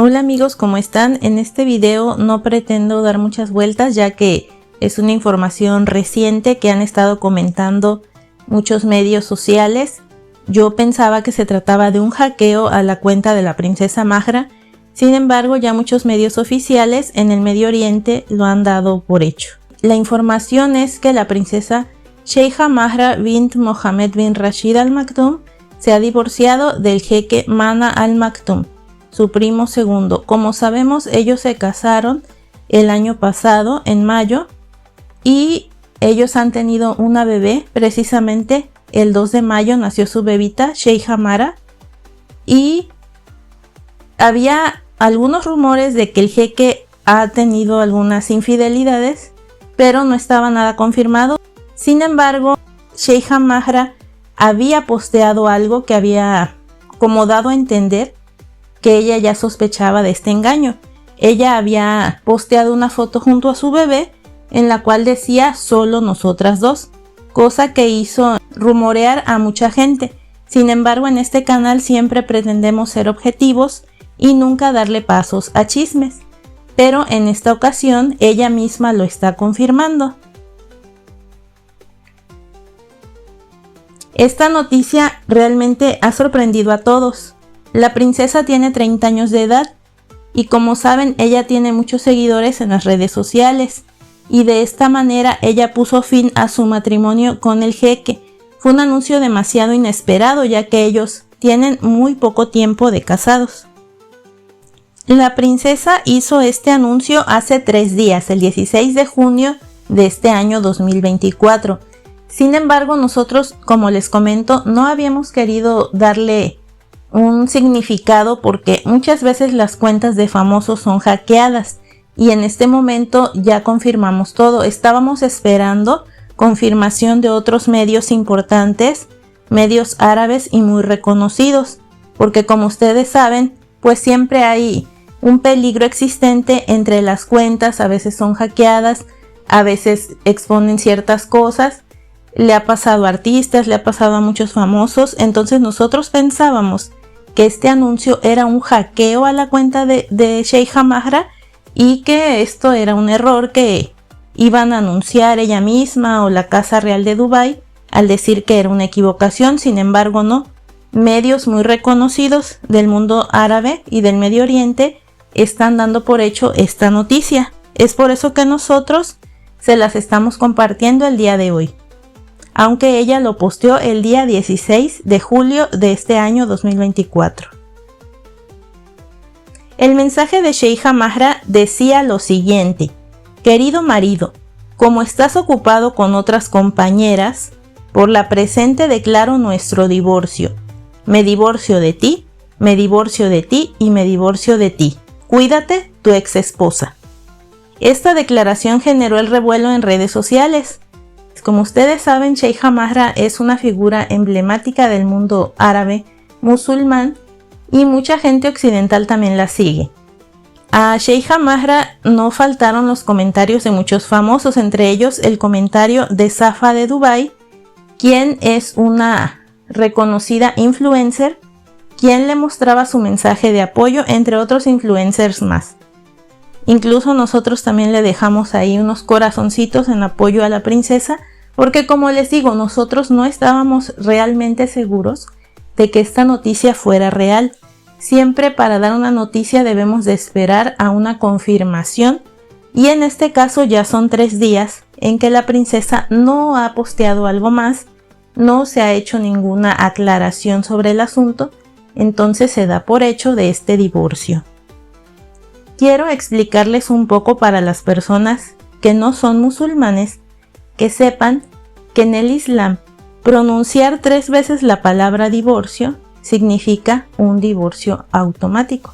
Hola amigos, ¿cómo están? En este video no pretendo dar muchas vueltas ya que es una información reciente que han estado comentando muchos medios sociales. Yo pensaba que se trataba de un hackeo a la cuenta de la princesa Mahra, sin embargo ya muchos medios oficiales en el Medio Oriente lo han dado por hecho. La información es que la princesa Sheikha Mahra bint Mohammed bin Rashid Al Maktoum se ha divorciado del jeque Mana Al Maktoum, su primo segundo. Como sabemos, ellos se casaron el año pasado, en mayo, y ellos han tenido una bebé. Precisamente el 2 de mayo nació su bebita, Sheikha Mahra, y había algunos rumores de que el jeque ha tenido algunas infidelidades, pero no estaba nada confirmado. Sin embargo, Sheikha Mahra había posteado algo que había como dado a entender que ella ya sospechaba de este engaño. Ella había posteado una foto junto a su bebé en la cual decía solo nosotras dos, cosa que hizo rumorear a mucha gente. Sin embargo, en este canal siempre pretendemos ser objetivos y nunca darle pasos a chismes, pero en esta ocasión ella misma lo está confirmando. Esta noticia realmente ha sorprendido a todos. La princesa tiene 30 años de edad y, como saben, ella tiene muchos seguidores en las redes sociales, y de esta manera ella puso fin a su matrimonio con el jeque. Fue un anuncio demasiado inesperado ya que ellos tienen muy poco tiempo de casados. La princesa hizo este anuncio hace 3 días, el 16 de junio de este año 2024. Sin embargo, nosotros, como les comento, no habíamos querido darle un significado porque muchas veces las cuentas de famosos son hackeadas, y en este momento ya confirmamos todo. Estábamos esperando confirmación de otros medios importantes, medios árabes y muy reconocidos, porque como ustedes saben, pues siempre hay un peligro existente entre las cuentas. A veces son hackeadas, a veces exponen ciertas cosas. Le ha pasado a artistas, le ha pasado a muchos famosos. Entonces nosotros pensábamos que este anuncio era un hackeo a la cuenta de Sheikha Mahra y que esto era un error que iban a anunciar ella misma o la Casa Real de Dubái al decir que era una equivocación. Sin embargo, no. Medios muy reconocidos del mundo árabe y del Medio Oriente están dando por hecho esta noticia. Es por eso que nosotros se las estamos compartiendo el día de hoy, aunque ella lo posteó el día 16 de julio de este año 2024. El mensaje de Sheikha Mahra decía lo siguiente: querido marido, como estás ocupado con otras compañeras, por la presente declaro nuestro divorcio. Me divorcio de ti, me divorcio de ti y me divorcio de ti. Cuídate, tu ex esposa. Esta declaración generó el revuelo en redes sociales. Como ustedes saben, Sheikha Mahra es una figura emblemática del mundo árabe musulmán y mucha gente occidental también la sigue. A Sheikha Mahra no faltaron los comentarios de muchos famosos, entre ellos el comentario de Safa de Dubái, quien es una reconocida influencer, quien le mostraba su mensaje de apoyo, entre otros influencers más. Incluso nosotros también le dejamos ahí unos corazoncitos en apoyo a la princesa, porque como les digo, nosotros no estábamos realmente seguros de que esta noticia fuera real. Siempre para dar una noticia debemos de esperar a una confirmación, y en este caso ya son 3 días en que la princesa no ha posteado algo más, no se ha hecho ninguna aclaración sobre el asunto, entonces se da por hecho de este divorcio. Quiero explicarles un poco para las personas que no son musulmanes, que sepan que en el Islam pronunciar 3 veces la palabra divorcio significa un divorcio automático.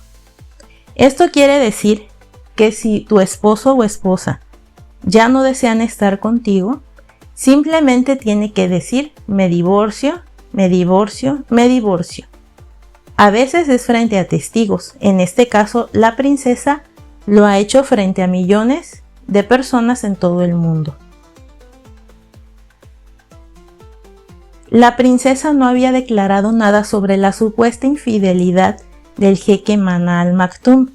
Esto quiere decir que si tu esposo o esposa ya no desean estar contigo, simplemente tiene que decir me divorcio, me divorcio, me divorcio. A veces es frente a testigos. En este caso, la princesa lo ha hecho frente a millones de personas en todo el mundo. La princesa no había declarado nada sobre la supuesta infidelidad del jeque Mana Al Maktoum.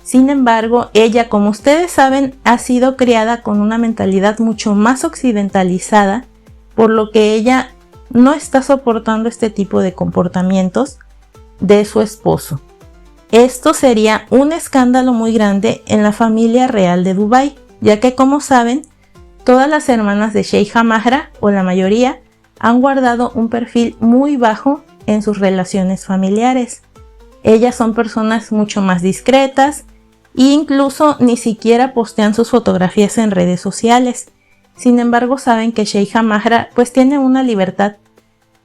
Sin embargo, ella, como ustedes saben, ha sido criada con una mentalidad mucho más occidentalizada, por lo que ella no está soportando este tipo de comportamientos de su esposo. Esto sería un escándalo muy grande en la familia real de Dubái, ya que, como saben, todas las hermanas de Sheikha Mahra, o la mayoría, han guardado un perfil muy bajo en sus relaciones familiares. Ellas son personas mucho más discretas e incluso ni siquiera postean sus fotografías en redes sociales. Sin embargo, saben que Sheikha Mahra pues tiene una libertad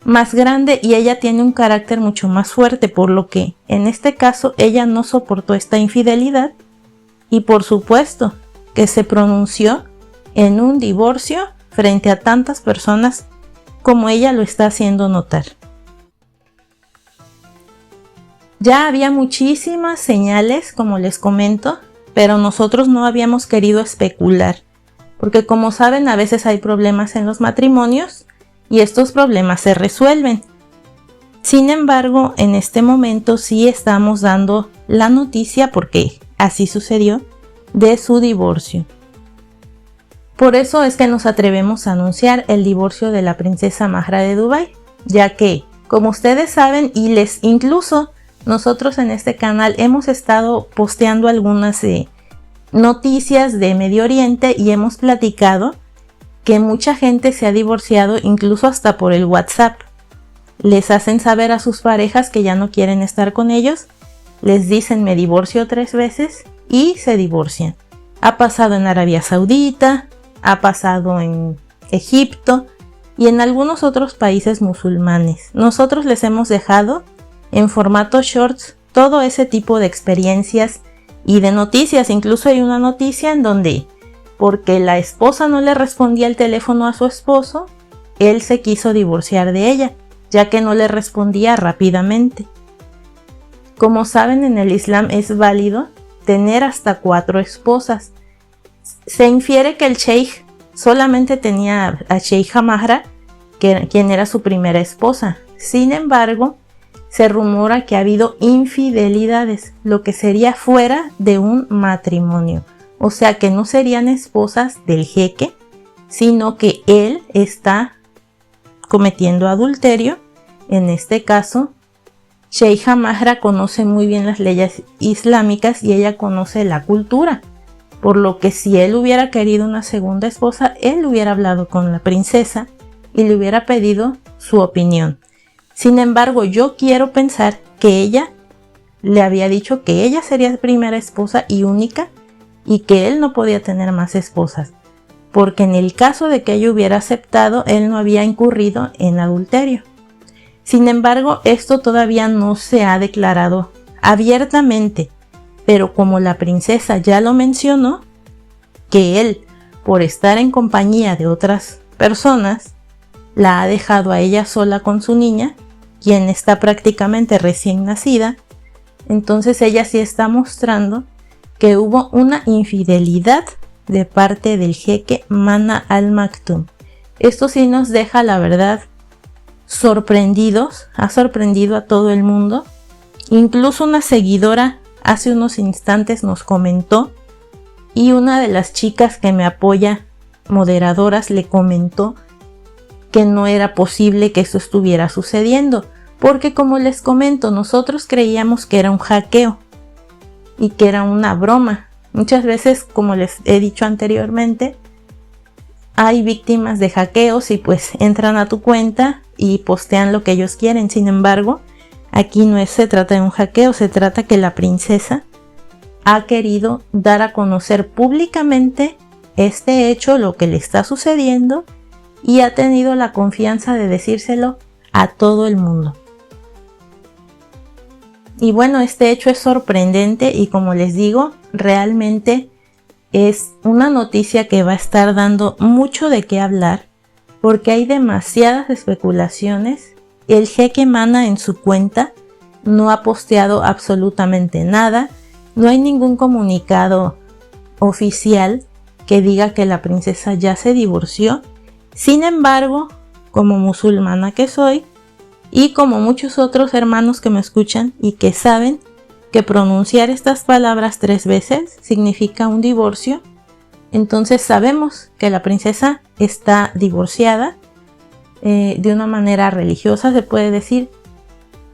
más grande y ella tiene un carácter mucho más fuerte, por lo que en este caso ella no soportó esta infidelidad y por supuesto que se pronunció en un divorcio frente a tantas personas como ella lo está haciendo notar. Ya había muchísimas señales, como les comento, pero nosotros no habíamos querido especular, porque como saben, a veces hay problemas en los matrimonios y estos problemas se resuelven. Sin embargo, en este momento sí estamos dando la noticia, porque así sucedió, de su divorcio. Por eso es que nos atrevemos a anunciar el divorcio de la princesa Mahra de Dubái, ya que, como ustedes saben, y incluso nosotros en este canal hemos estado posteando algunas noticias de Medio Oriente y hemos platicado que mucha gente se ha divorciado incluso hasta por el WhatsApp. Les hacen saber a sus parejas que ya no quieren estar con ellos, les dicen me divorcio 3 veces y se divorcian. Ha pasado en Arabia Saudita, ha pasado en Egipto y en algunos otros países musulmanes. Nosotros les hemos dejado en formato shorts todo ese tipo de experiencias y de noticias. Incluso hay una noticia en donde, porque la esposa no le respondía el teléfono a su esposo, él se quiso divorciar de ella, ya que no le respondía rápidamente. Como saben, en el Islam es válido tener hasta 4 esposas. Se infiere que el sheikh solamente tenía a Sheikha Mahra, quien era su primera esposa. Sin embargo, se rumora que ha habido infidelidades, lo que sería fuera de un matrimonio. O sea que no serían esposas del jeque, sino que él está cometiendo adulterio. En este caso, Sheikha Mahra conoce muy bien las leyes islámicas y ella conoce la cultura. Por lo que si él hubiera querido una segunda esposa, él hubiera hablado con la princesa y le hubiera pedido su opinión. Sin embargo, yo quiero pensar que ella le había dicho que ella sería primera esposa y única y que él no podía tener más esposas, porque en el caso de que ella hubiera aceptado, él no había incurrido en adulterio. Sin embargo, esto todavía no se ha declarado abiertamente, pero como la princesa ya lo mencionó, que él, por estar en compañía de otras personas, la ha dejado a ella sola con su niña, quien está prácticamente recién nacida, entonces ella sí está mostrando que hubo una infidelidad de parte del jeque Mana Al Maktoum. Esto sí nos deja, la verdad, sorprendidos, ha sorprendido a todo el mundo. Incluso una seguidora hace unos instantes nos comentó, y una de las chicas que me apoya, moderadoras, le comentó que no era posible que esto estuviera sucediendo, porque como les comento, nosotros creíamos que era un hackeo y que era una broma. Muchas veces, como les he dicho anteriormente, hay víctimas de hackeos y pues entran a tu cuenta y postean lo que ellos quieren. Sin embargo, aquí no se trata de un hackeo, se trata que la princesa ha querido dar a conocer públicamente este hecho, lo que le está sucediendo, y ha tenido la confianza de decírselo a todo el mundo. Y bueno, este hecho es sorprendente y, como les digo, realmente es una noticia que va a estar dando mucho de qué hablar, porque hay demasiadas especulaciones. El jeque Mana en su cuenta no ha posteado absolutamente nada, no hay ningún comunicado oficial que diga que la princesa ya se divorció. Sin embargo, como musulmana que soy, y como muchos otros hermanos que me escuchan y que saben, que pronunciar estas palabras 3 veces significa un divorcio. Entonces sabemos que la princesa está divorciada de una manera religiosa, se puede decir,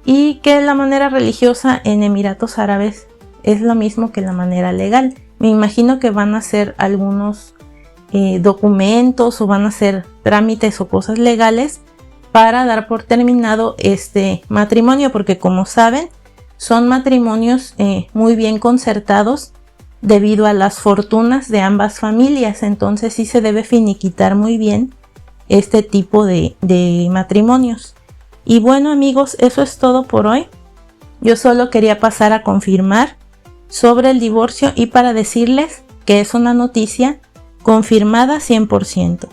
y que la manera religiosa en Emiratos Árabes es lo mismo que la manera legal. Me imagino que van a hacer algunos documentos o van a hacer trámites o cosas legales para dar por terminado este matrimonio, porque como saben son matrimonios muy bien concertados debido a las fortunas de ambas familias. Entonces sí se debe finiquitar muy bien este tipo de matrimonios. Y bueno amigos, eso es todo por hoy. Yo solo quería pasar a confirmar sobre el divorcio y para decirles que es una noticia confirmada 100%.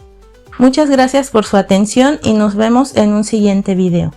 Muchas gracias por su atención y nos vemos en un siguiente video.